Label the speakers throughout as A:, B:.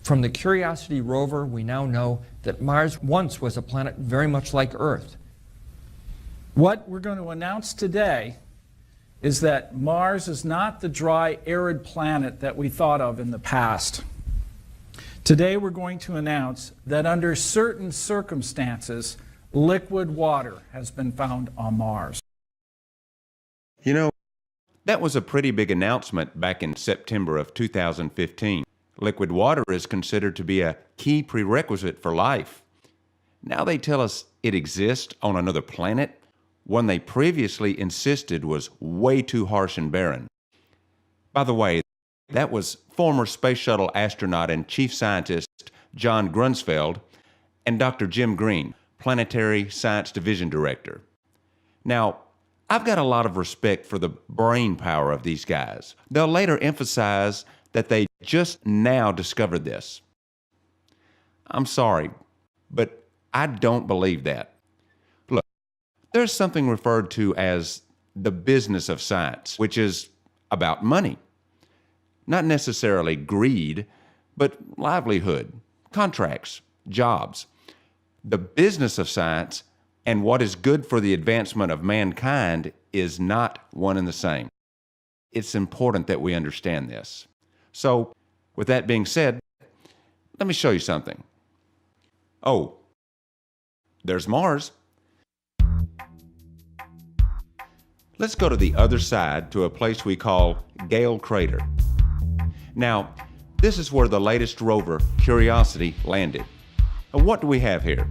A: From the Curiosity rover, we now know that Mars once was a planet very much like Earth.
B: What we're going to announce today is that Mars is not the dry, arid planet that we thought of in the past. Today we're going to announce that under certain circumstances, liquid water has been found on Mars.
C: You know, that was a pretty big announcement back in September of 2015. Liquid water is considered to be a key prerequisite for life. Now they tell us it exists on another planet, one they previously insisted was way too harsh and barren. By the way, that was former Space Shuttle astronaut and Chief Scientist John Grunsfeld and Dr. Jim Green, Planetary Science Division Director. Now, I've got a lot of respect for the brain power of these guys. They'll later emphasize that they just now discovered this. I'm sorry, but I don't believe that. Look, there's something referred to as the business of science, which is about money. Not necessarily greed, but livelihood, contracts, jobs. The business of science and what is good for the advancement of mankind is not one and the same. It's important that we understand this. So, with that being said, let me show you something. Oh, there's Mars. Let's go to the other side to a place we call Gale Crater. Now, this is where the latest rover, Curiosity, landed. And what do we have here?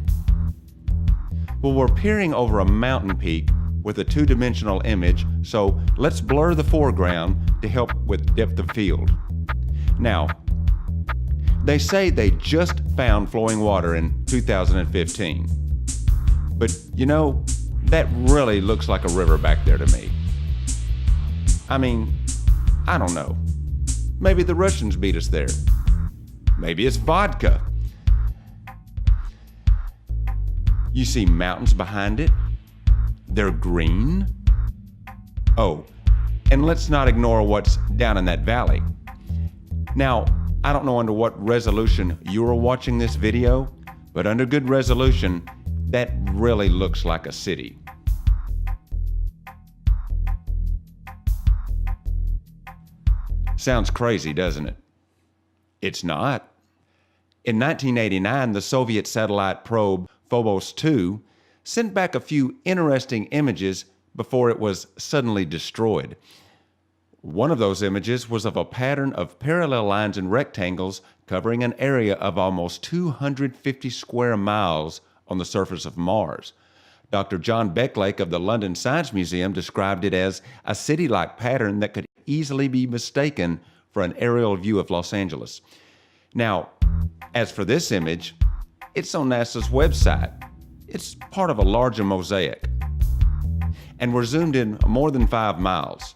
C: Well, we're peering over a mountain peak with a two-dimensional image, so let's blur the foreground to help with depth of field. Now, they say they just found flowing water in 2015. But, you know, that really looks like a river back there to me. I mean, I don't know. Maybe the Russians beat us there. Maybe it's vodka. You see mountains behind it. They're green. Oh, and let's not ignore what's down in that valley. Now, I don't know under what resolution you are watching this video, but under good resolution, that really looks like a city. Sounds crazy, doesn't it? It's not. In 1989, the Soviet satellite probe Phobos 2 sent back a few interesting images before it was suddenly destroyed. One of those images was of a pattern of parallel lines and rectangles covering an area of almost 250 square miles on the surface of Mars. Dr. John Becklake of the London Science Museum described it as a city-like pattern that could easily be mistaken for an aerial view of Los Angeles. Now, as for this image, it's on NASA's website. It's part of a larger mosaic. And we're zoomed in more than 5 miles.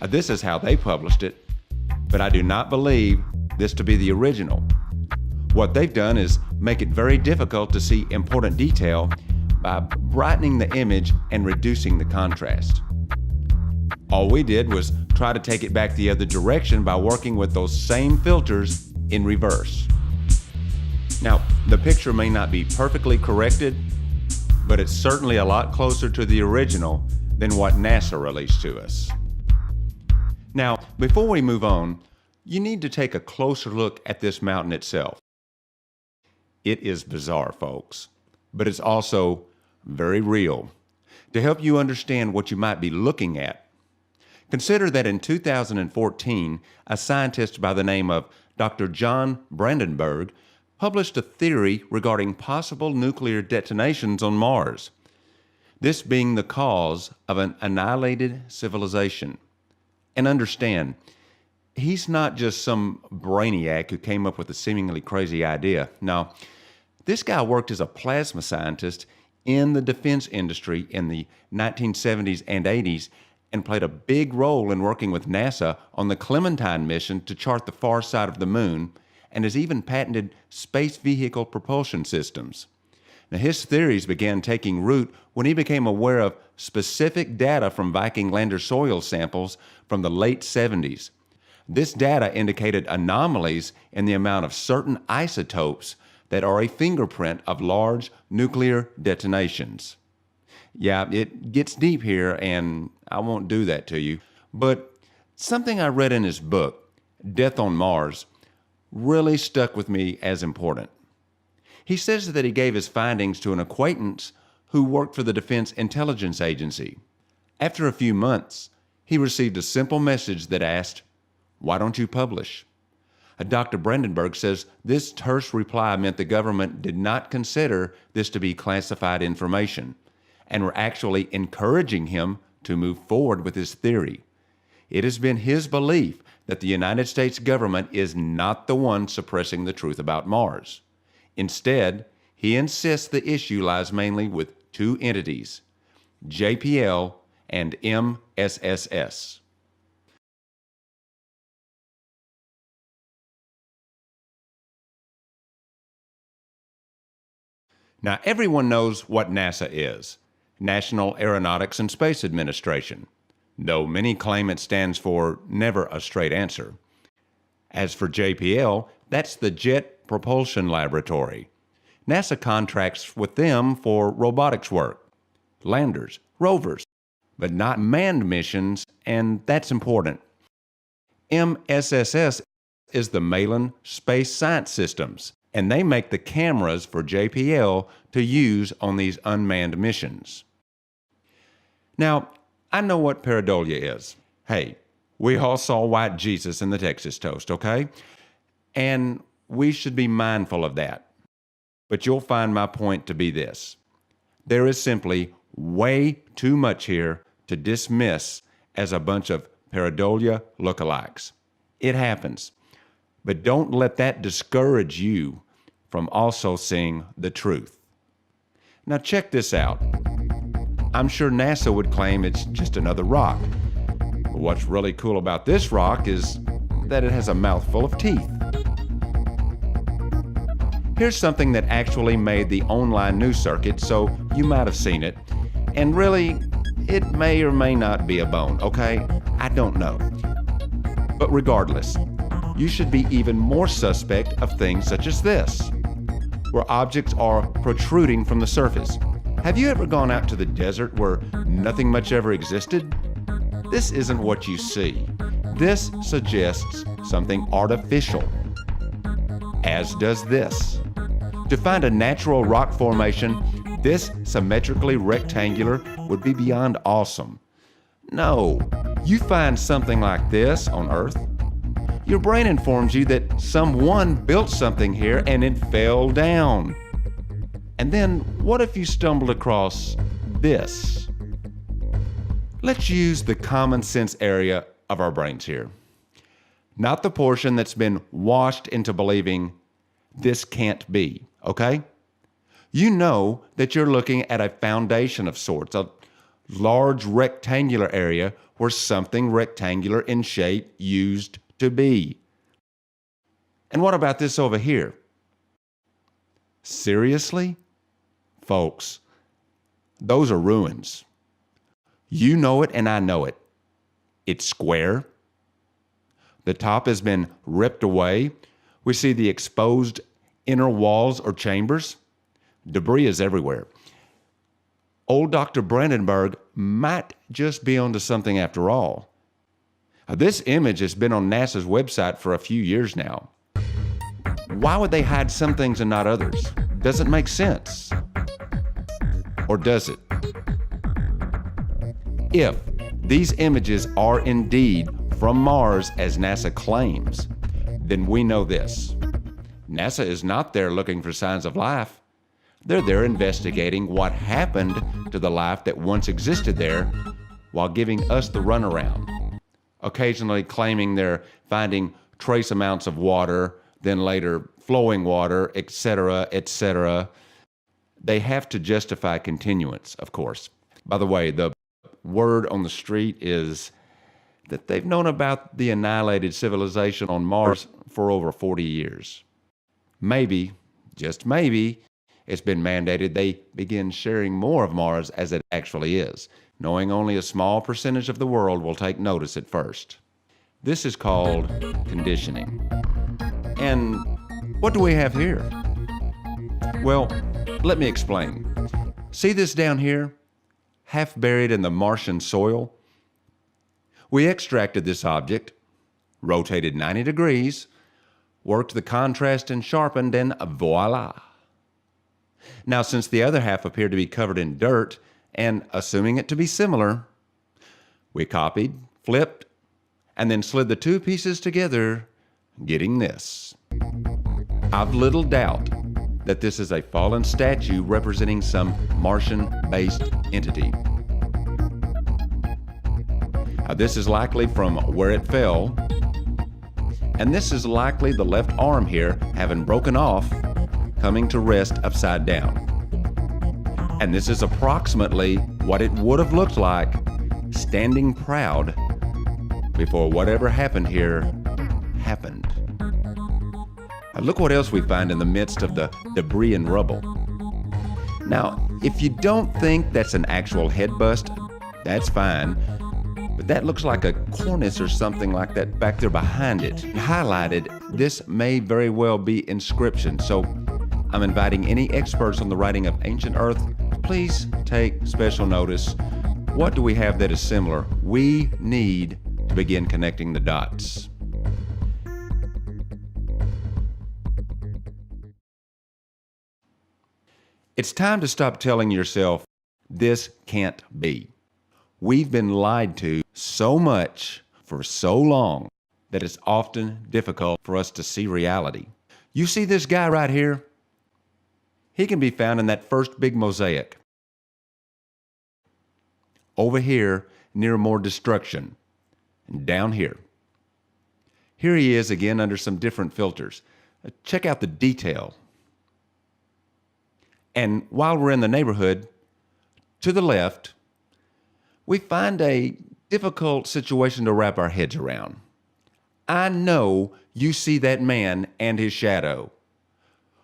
C: This is how they published it, but I do not believe this to be the original. What they've done is make it very difficult to see important detail by brightening the image and reducing the contrast. All we did was try to take it back the other direction by working with those same filters in reverse. Now, the picture may not be perfectly corrected, but it's certainly a lot closer to the original than what NASA released to us. Now, before we move on, you need to take a closer look at this mountain itself. It is bizarre, folks, but it's also very real. To help you understand what you might be looking at, consider that in 2014, a scientist by the name of Dr. John Brandenburg published a theory regarding possible nuclear detonations on Mars, this being the cause of an annihilated civilization. And understand, he's not just some brainiac who came up with a seemingly crazy idea. No, this guy worked as a plasma scientist in the defense industry in the 1970s and 80s and played a big role in working with NASA on the Clementine mission to chart the far side of the moon, and has even patented space vehicle propulsion systems. Now, his theories began taking root when he became aware of specific data from Viking lander soil samples from the late 70s. This data indicated anomalies in the amount of certain isotopes that are a fingerprint of large nuclear detonations. Yeah, it gets deep here, and I won't do that to you, but something I read in his book, Death on Mars, really stuck with me as important. He says that he gave his findings to an acquaintance who worked for the Defense Intelligence Agency. After a few months, he received a simple message that asked, "Why don't you publish?" Dr. Brandenburg says this terse reply meant the government did not consider this to be classified information and were actually encouraging him to move forward with his theory. It has been his belief that the United States government is not the one suppressing the truth about Mars. Instead, he insists the issue lies mainly with two entities, JPL and MSSS. Now, everyone knows what NASA is, National Aeronautics and Space Administration, though many claim it stands for Never a Straight Answer. As for JPL, that's the Jet Propulsion Laboratory. NASA contracts with them for robotics work, landers, rovers, but not manned missions, and that's important. MSSS is the Malin Space Science Systems, and they make the cameras for JPL to use on these unmanned missions. Now, I know what pareidolia is. Hey, we all saw white Jesus in the Texas toast, okay? And we should be mindful of that. But you'll find my point to be this. There is simply way too much here to dismiss as a bunch of pareidolia lookalikes. It happens. But don't let that discourage you from also seeing the truth. Now check this out. I'm sure NASA would claim it's just another rock. But what's really cool about this rock is that it has a mouthful of teeth. Here's something that actually made the online news circuit, so you might have seen it. And really, it may or may not be a bone, okay? I don't know. But regardless, you should be even more suspect of things such as this, where objects are protruding from the surface. Have you ever gone out to the desert where nothing much ever existed? This isn't what you see. This suggests something artificial, as does this. To find a natural rock formation this symmetrically rectangular would be beyond awesome. No, you find something like this on Earth, your brain informs you that someone built something here and it fell down. And then what if you stumbled across this? Let's use the common sense area of our brains here. Not the portion that's been washed into believing this can't be, okay? You know that you're looking at a foundation of sorts, a large rectangular area where something rectangular in shape used to be. And what about this over here? Seriously? Folks, those are ruins. You know it and I know it. It's square. The top has been ripped away. We see the exposed inner walls or chambers. Debris is everywhere. Old Dr. Brandenburg might just be onto something after all. This image has been on NASA's website for a few years now. Why would they hide some things and not others? Doesn't make sense. Or does it? If these images are indeed from Mars as NASA claims, then we know this. NASA is not there looking for signs of life. They're there investigating what happened to the life that once existed there while giving us the runaround, occasionally claiming they're finding trace amounts of water, then later flowing water, etc., etc. They have to justify continuance, of course. By the way, the word on the street is that they've known about the annihilated civilization on Mars for over 40 years. Maybe, just maybe, it's been mandated they begin sharing more of Mars as it actually is, knowing only a small percentage of the world will take notice at first. This is called conditioning. And what do we have here? Well, let me explain. See this down here? Half buried in the Martian soil? We extracted this object, rotated 90 degrees, worked the contrast and sharpened, and voila. Now, since the other half appeared to be covered in dirt, and assuming it to be similar, we copied, flipped, and then slid the two pieces together, getting this. I've little doubt that this is a fallen statue representing some Martian-based entity. Now, this is likely from where it fell, and this is likely the left arm here having broken off, coming to rest upside down. And this is approximately what it would have looked like standing proud before whatever happened here happened. Now look what else we find in the midst of the debris and rubble. Now, if you don't think that's an actual head bust, that's fine. But that looks like a cornice or something like that back there behind it. Highlighted, this may very well be inscription. So I'm inviting any experts on the writing of ancient Earth, please take special notice. What do we have that is similar? We need to begin connecting the dots. It's time to stop telling yourself, this can't be. We've been lied to so much for so long that it's often difficult for us to see reality. You see this guy right here? He can be found in that first big mosaic. Over here, near more destruction. And down here. Here he is again under some different filters. Check out the detail. And while we're in the neighborhood, to the left, we find a difficult situation to wrap our heads around. I know you see that man and his shadow.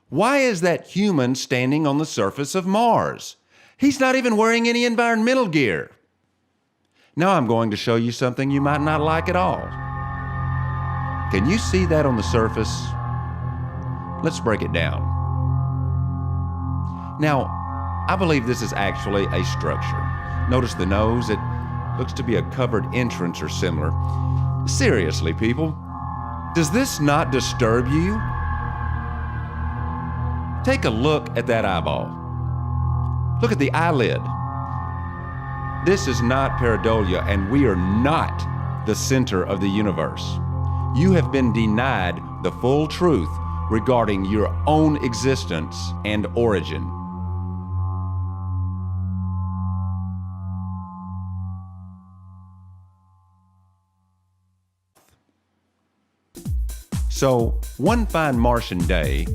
C: Why is that human standing on the surface of Mars? He's not even wearing any environmental gear. Now I'm going to show you something you might not like at all. Can you see that on the surface? Let's break it down. Now, I believe this is actually a structure. Notice the nose, it looks to be a covered entrance or similar. Seriously, people, does this not disturb you? Take a look at that eyeball. Look at the eyelid. This is not pareidolia, and we are not the center of the universe. You have been denied the full truth regarding your own existence and origin. So, one fine Martian day,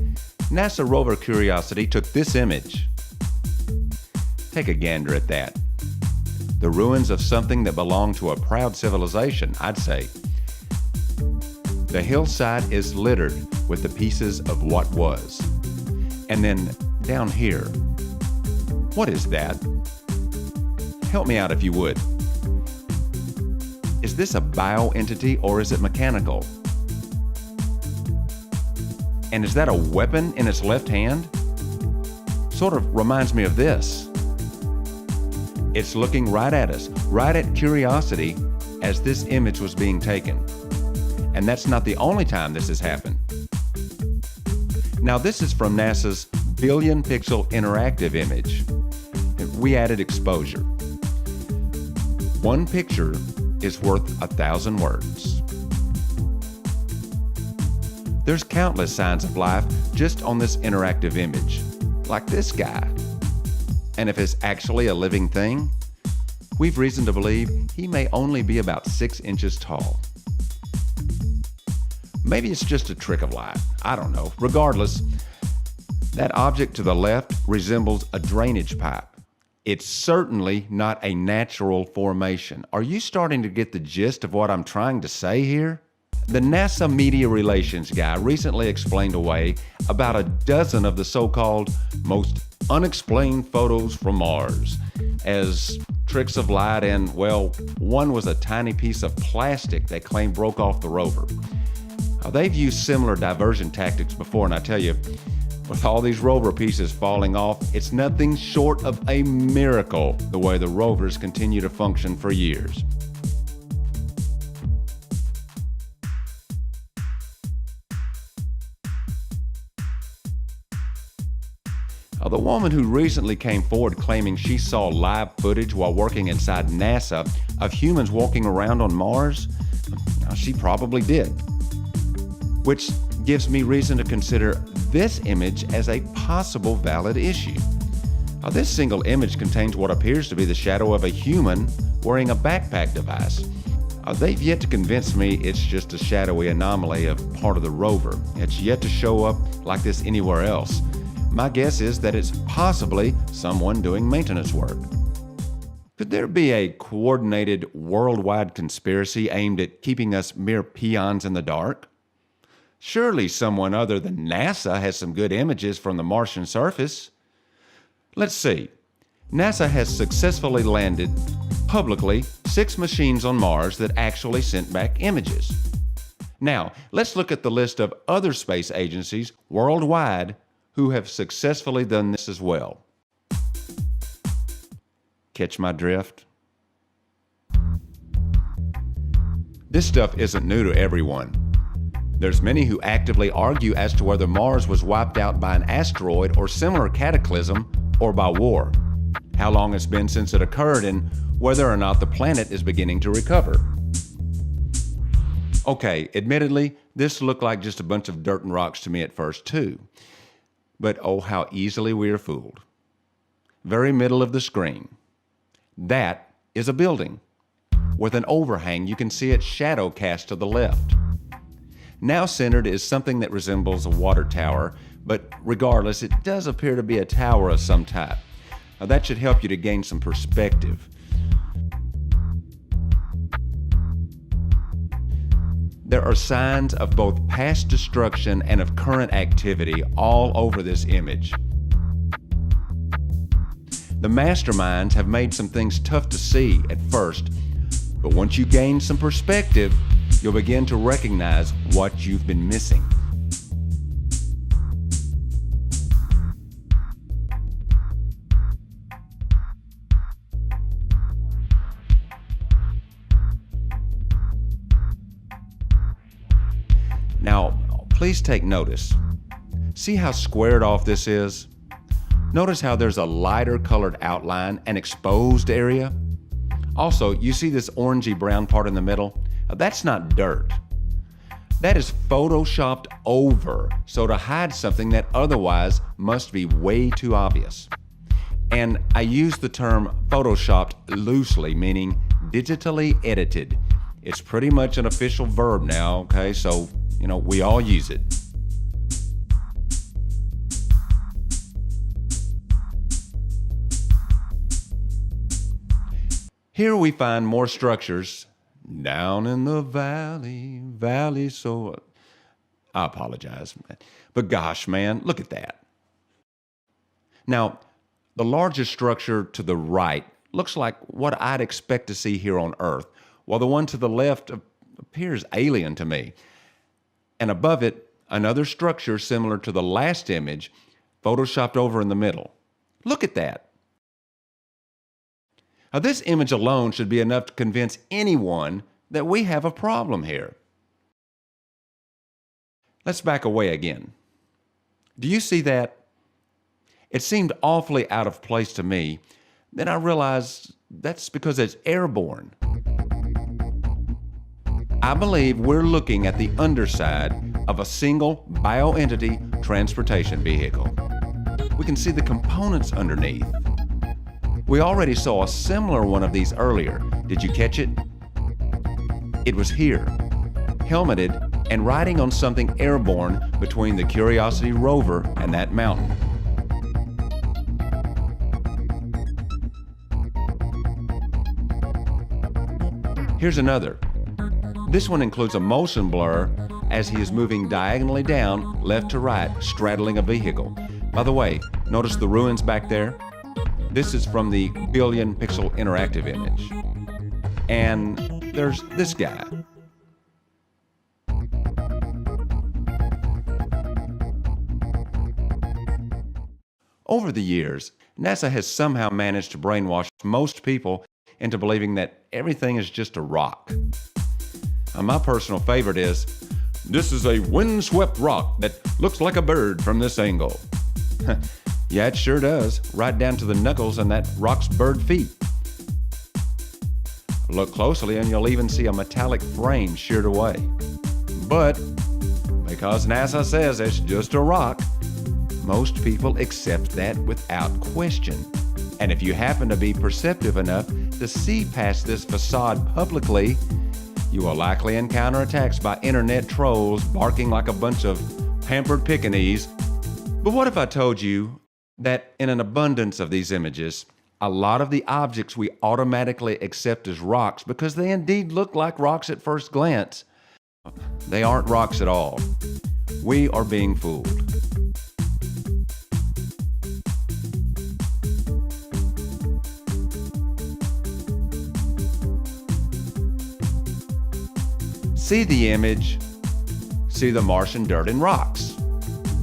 C: NASA rover Curiosity took this image. Take a gander at that. The ruins of something that belonged to a proud civilization, I'd say. The hillside is littered with the pieces of what was. And then down here, what is that? Help me out if you would. Is this a bio-entity or is it mechanical? And is that a weapon in its left hand? Sort of reminds me of this. It's looking right at us, right at Curiosity, as this image was being taken. And that's not the only time this has happened. Now this is from NASA's billion pixel interactive image. We added exposure. One picture is worth 1,000 words. There's countless signs of life just on this interactive image, like this guy. And if it's actually a living thing, we've reason to believe he may only be about 6 inches tall. Maybe it's just a trick of light. I don't know. Regardless, that object to the left resembles a drainage pipe. It's certainly not a natural formation. Are you starting to get the gist of what I'm trying to say here? The NASA media relations guy recently explained away about a dozen of the so-called most unexplained photos from Mars as tricks of light, and, well, one was a tiny piece of plastic they claimed broke off the rover. Now, they've used similar diversion tactics before, and I tell you, with all these rover pieces falling off, it's nothing short of a miracle the way the rovers continue to function for years. The woman who recently came forward claiming she saw live footage while working inside NASA of humans walking around on Mars, she probably did. Which gives me reason to consider this image as a possible valid issue. This single image contains what appears to be the shadow of a human wearing a backpack device. They've yet to convince me it's just a shadowy anomaly of part of the rover. It's yet to show up like this anywhere else. My guess is that it's possibly someone doing maintenance work. Could there be a coordinated worldwide conspiracy aimed at keeping us mere peons in the dark? Surely someone other than NASA has some good images from the Martian surface. Let's see. NASA has successfully landed, publicly, 6 machines on Mars that actually sent back images. Now, let's look at the list of other space agencies worldwide who have successfully done this as well. Catch my drift? This stuff isn't new to everyone. There's many who actively argue as to whether Mars was wiped out by an asteroid or similar cataclysm or by war, how long it's been since it occurred, and whether or not the planet is beginning to recover. Okay, admittedly, this looked like just a bunch of dirt and rocks to me at first too. But oh, how easily we are fooled. Very middle of the screen. That is a building. With an overhang, you can see its shadow cast to the left. Now centered is something that resembles a water tower, but regardless, it does appear to be a tower of some type. Now, that should help you to gain some perspective. There are signs of both past destruction and of current activity all over this image. The masterminds have made some things tough to see at first, but once you gain some perspective, you'll begin to recognize what you've been missing. Now, please take notice. See how squared off this is? Notice how there's a lighter colored outline and exposed area. Also, you see this orangey brown part in the middle? That's not dirt. That is photoshopped over, so to hide something that otherwise must be way too obvious. And I use the term photoshopped loosely, meaning digitally edited. It's pretty much an official verb now, okay? So, we all use it. Here we find more structures down in the valley, so I apologize. But gosh, man, look at that. Now, the largest structure to the right looks like what I'd expect to see here on Earth, while the one to the left appears alien to me. And above it, another structure similar to the last image, photoshopped over in the middle. Look at that. Now, this image alone should be enough to convince anyone that we have a problem here. Let's back away again. Do you see that? It seemed awfully out of place to me. Then I realized that's because it's airborne. I believe we're looking at the underside of a single bioentity transportation vehicle. We can see the components underneath. We already saw a similar one of these earlier. Did you catch it? It was here, helmeted and riding on something airborne between the Curiosity rover and that mountain. Here's another. This one includes a motion blur as he is moving diagonally down, left to right, straddling a vehicle. By the way, notice the ruins back there? This is from the billion pixel interactive image. And there's this guy. Over the years, NASA has somehow managed to brainwash most people into believing that everything is just a rock. Now, my personal favorite is, this is a windswept rock that looks like a bird from this angle. Yeah, it sure does, right down to the knuckles and that rock's bird feet. Look closely and you'll even see a metallic frame sheared away. But because NASA says it's just a rock, most people accept that without question. And if you happen to be perceptive enough to see past this facade publicly, you will likely encounter attacks by internet trolls barking like a bunch of pampered Pekingese. But what if I told you that in an abundance of these images, a lot of the objects we automatically accept as rocks because they indeed look like rocks at first glance, they aren't rocks at all. We are being fooled. See the image, see the Martian dirt and rocks.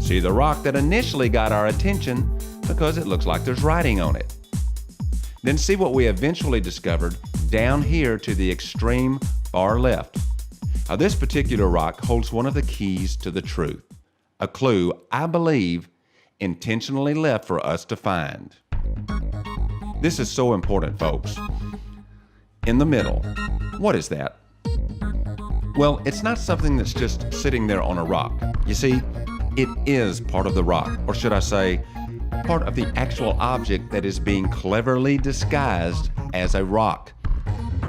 C: See the rock that initially got our attention because it looks like there's writing on it. Then see what we eventually discovered down here to the extreme far left. Now, this particular rock holds one of the keys to the truth, a clue, I believe, intentionally left for us to find. This is so important, folks. In the middle, what is that? Well, it's not something that's just sitting there on a rock. You see, it is part of the rock, or should I say, part of the actual object that is being cleverly disguised as a rock,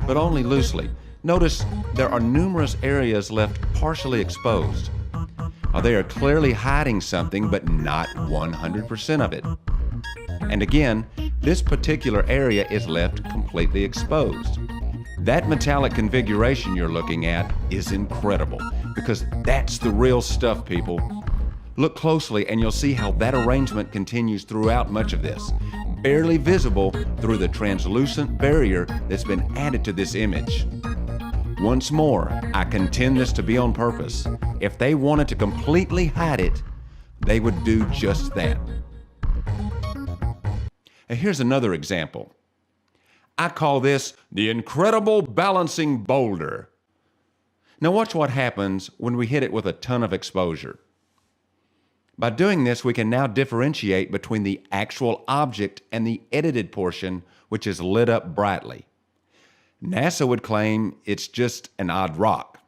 C: but only loosely. Notice there are numerous areas left partially exposed. Now, they are clearly hiding something, but not 100% of it. And again, this particular area is left completely exposed. That metallic configuration you're looking at is incredible because that's the real stuff, people. Look closely and you'll see how that arrangement continues throughout much of this, barely visible through the translucent barrier that's been added to this image. Once more, I contend this to be on purpose. If they wanted to completely hide it, they would do just that. Now, here's another example. I call this the incredible balancing boulder. Now watch what happens when we hit it with a ton of exposure. By doing this, we can now differentiate between the actual object and the edited portion, which is lit up brightly. NASA would claim it's just an odd rock.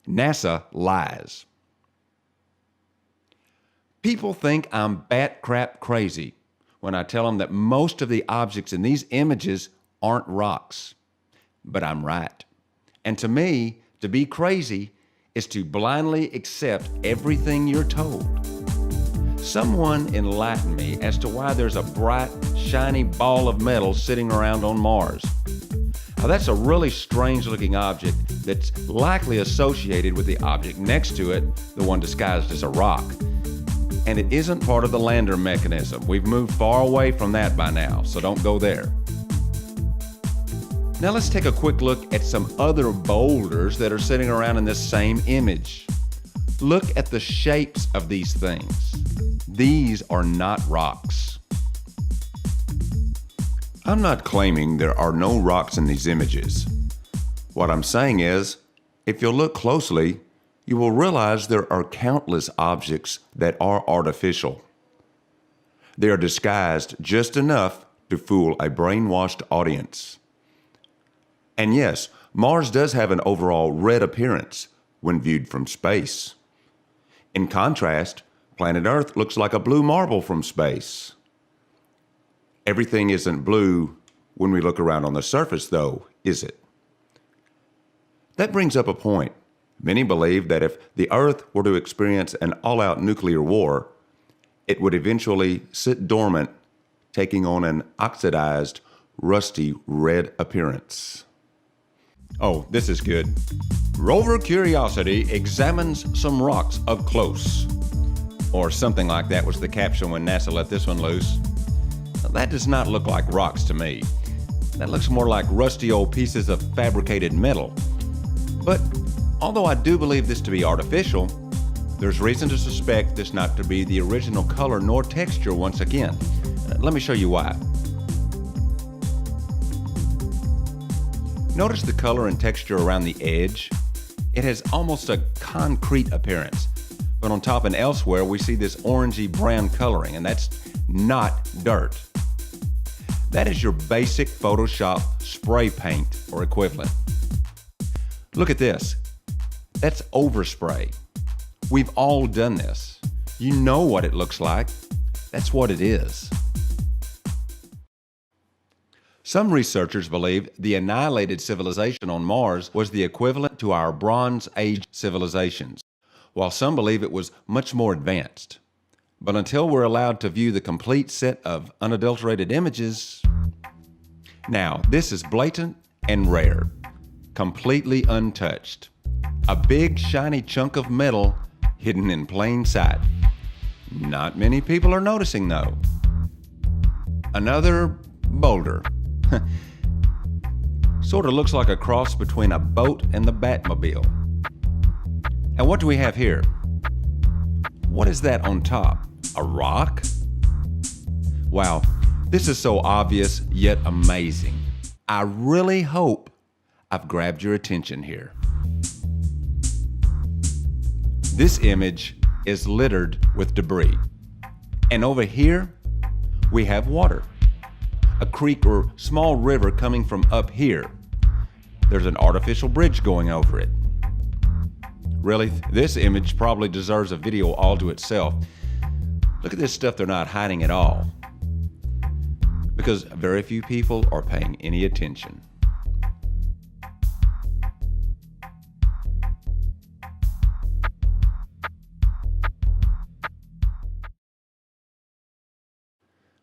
C: NASA lies. People think I'm bat crap crazy when I tell them that most of the objects in these images aren't rocks. But I'm right. And to me, to be crazy is to blindly accept everything you're told. Someone enlighten me as to why there's a bright, shiny ball of metal sitting around on Mars. Now, that's a really strange-looking object that's likely associated with the object next to it, the one disguised as a rock. And it isn't part of the lander mechanism. We've moved far away from that by now, so don't go there. Now let's take a quick look at some other boulders that are sitting around in this same image. Look at the shapes of these things. These are not rocks. I'm not claiming there are no rocks in these images. What I'm saying is, if you look closely, you will realize there are countless objects that are artificial. They are disguised just enough to fool a brainwashed audience. And yes, Mars does have an overall red appearance when viewed from space. In contrast, planet Earth looks like a blue marble from space. Everything isn't blue when we look around on the surface, though, is it? That brings up a point. Many believe that if the Earth were to experience an all-out nuclear war, it would eventually sit dormant, taking on an oxidized, rusty red appearance. Oh, this is good. Rover Curiosity examines some rocks up close. Or something like that was the caption when NASA let this one loose. That does not look like rocks to me. That looks more like rusty old pieces of fabricated metal. But although I do believe this to be artificial, there's reason to suspect this not to be the original color nor texture once again. Let me show you why. Notice the color and texture around the edge? It has almost a concrete appearance, but on top and elsewhere we see this orangey brown coloring, and that's not dirt. That is your basic Photoshop spray paint or equivalent. Look at this. That's overspray. We've all done this. You know what it looks like. That's what it is. Some researchers believe the annihilated civilization on Mars was the equivalent to our Bronze Age civilizations, while some believe it was much more advanced. But until we're allowed to view the complete set of unadulterated images... Now, this is blatant and rare, completely untouched. A big shiny chunk of metal hidden in plain sight. Not many people are noticing though. Another boulder. Sort of looks like a cross between a boat and the Batmobile. And what do we have here? What is that on top? A rock? Wow, this is so obvious yet amazing. I really hope I've grabbed your attention here. This image is littered with debris. And over here, we have water. A creek or small river coming from up here. There's an artificial bridge going over it. Really, this image probably deserves a video all to itself. Look at this stuff they're not hiding at all. Because very few people are paying any attention.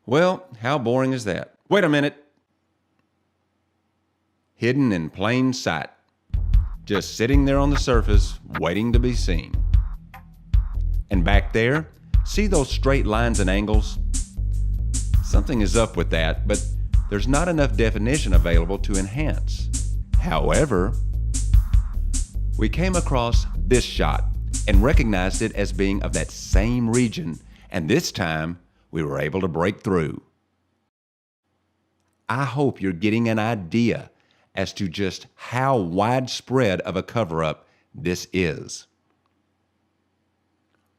C: Well, how boring is that? Wait a minute. Hidden in plain sight. Just sitting there on the surface, waiting to be seen. And back there, see those straight lines and angles? Something is up with that, but there's not enough definition available to enhance. However, we came across this shot and recognized it as being of that same region, and this time we were able to break through. I hope you're getting an idea as to just how widespread of a cover-up this is.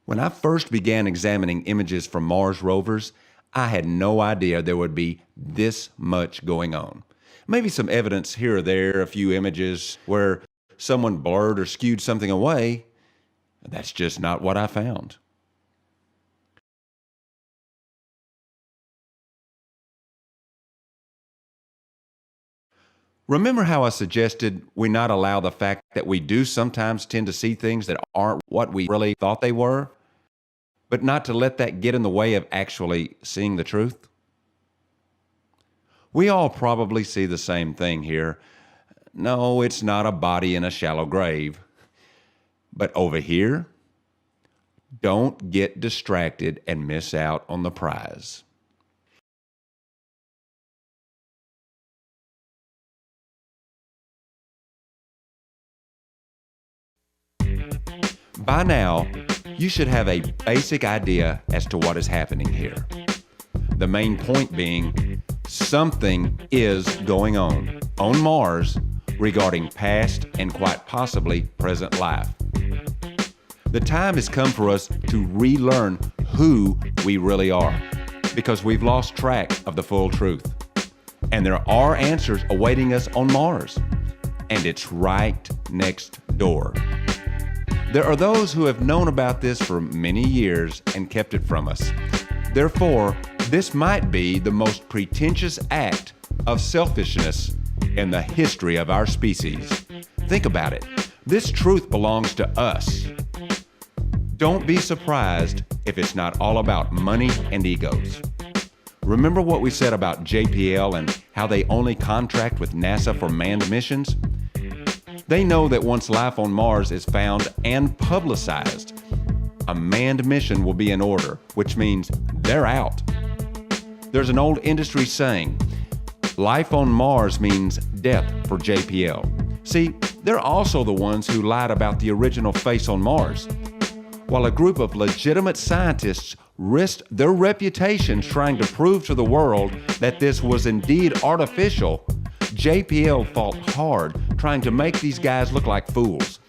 C: When I first began examining images from Mars rovers, I had no idea there would be this much going on. Maybe some evidence here or there, a few images where someone blurred or skewed something away. That's just not what I found. Remember how I suggested we not allow the fact that we do sometimes tend to see things that aren't what we really thought they were, but not to let that get in the way of actually seeing the truth? We all probably see the same thing here. No, it's not a body in a shallow grave. But over here, don't get distracted and miss out on the prize. By now, you should have a basic idea as to what is happening here. The main point being, something is going on Mars regarding past and quite possibly present life. The time has come for us to relearn who we really are, because we've lost track of the full truth. And there are answers awaiting us on Mars, and it's right next door. There are those who have known about this for many years and kept it from us. Therefore, this might be the most pretentious act of selfishness in the history of our species. Think about it. This truth belongs to us. Don't be surprised if it's not all about money and egos. Remember what we said about JPL and how they only contract with NASA for manned missions? They know that once life on Mars is found and publicized, a manned mission will be in order, which means they're out. There's an old industry saying, life on Mars means death for JPL. See, they're also the ones who lied about the original face on Mars. While a group of legitimate scientists risked their reputations trying to prove to the world that this was indeed artificial, JPL fought hard trying to make these guys look like fools.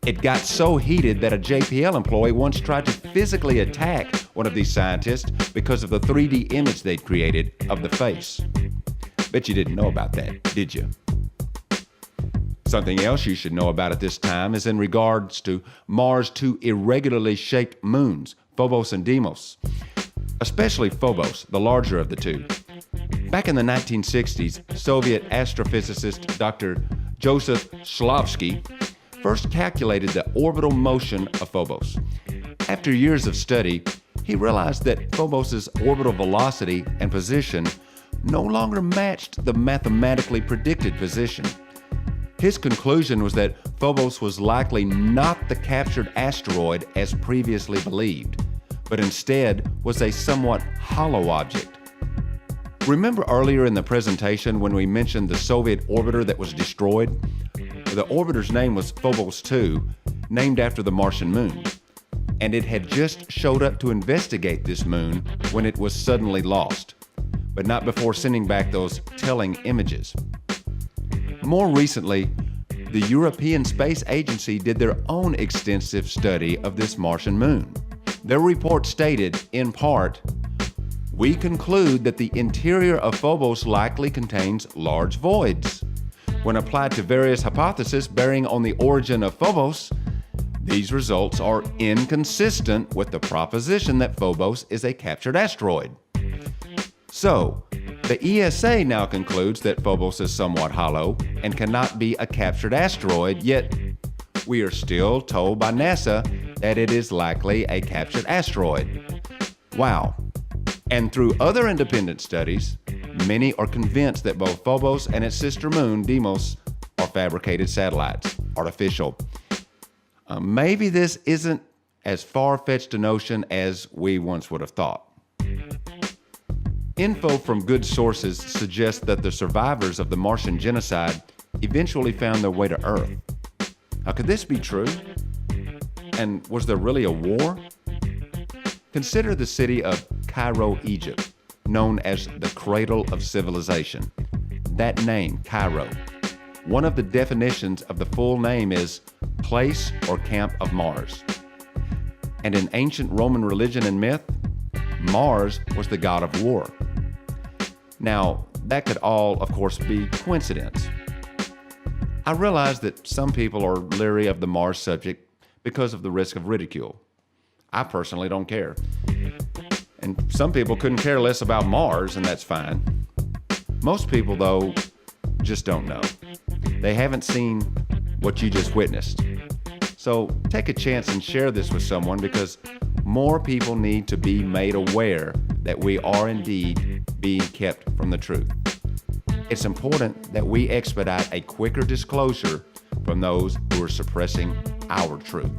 C: It got so heated that a JPL employee once tried to physically attack one of these scientists because of the 3D image they'd created of the face. Bet you didn't know about that, did you? Something else you should know about at this time is in regards to Mars' two irregularly shaped moons, Phobos and Deimos, especially Phobos, the larger of the two. Back in the 1960s, Soviet astrophysicist Dr. Joseph Shklovsky first calculated the orbital motion of Phobos. After years of study, he realized that Phobos' orbital velocity and position no longer matched the mathematically predicted position. His conclusion was that Phobos was likely not the captured asteroid as previously believed, but instead was a somewhat hollow object. Remember earlier in the presentation when we mentioned the Soviet orbiter that was destroyed? The orbiter's name was Phobos 2, named after the Martian moon, and it had just showed up to investigate this moon when it was suddenly lost, but not before sending back those telling images. More recently, the European Space Agency did their own extensive study of this Martian moon. Their report stated, in part, "We conclude that the interior of Phobos likely contains large voids. When applied to various hypotheses bearing on the origin of Phobos, these results are inconsistent with the proposition that Phobos is a captured asteroid." So, the ESA now concludes that Phobos is somewhat hollow and cannot be a captured asteroid, yet we are still told by NASA that it is likely a captured asteroid. Wow. And through other independent studies, many are convinced that both Phobos and its sister moon, Deimos, are fabricated satellites, artificial. Maybe this isn't as far-fetched a notion as we once would have thought. Info from good sources suggests that the survivors of the Martian genocide eventually found their way to Earth. Now, could this be true? And was there really a war? Consider the city of Cairo, Egypt, known as the cradle of civilization. That name, Cairo. One of the definitions of the full name is place or camp of Mars. And in ancient Roman religion and myth, Mars was the god of war. Now, that could all, of course, be coincidence. I realize that some people are leery of the Mars subject because of the risk of ridicule. I personally don't care. And some people couldn't care less about Mars, and that's fine. Most people, though, just don't know. They haven't seen what you just witnessed. So take a chance and share this with someone, because more people need to be made aware that we are indeed being kept from the truth. It's important that we expedite a quicker disclosure from those who are suppressing our truth.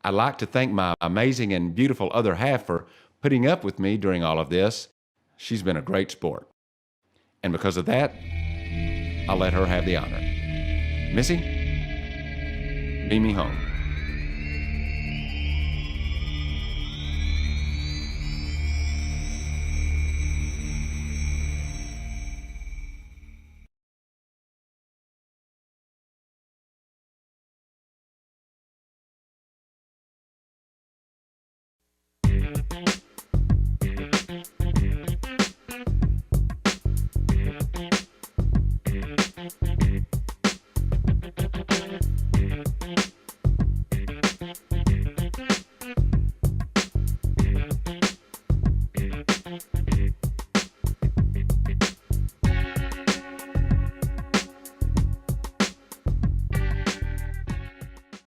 C: I'd like to thank my amazing and beautiful other half for putting up with me during all of this. She's been a great sport. And because of that, I'll let her have the honor. Missy, beam me home.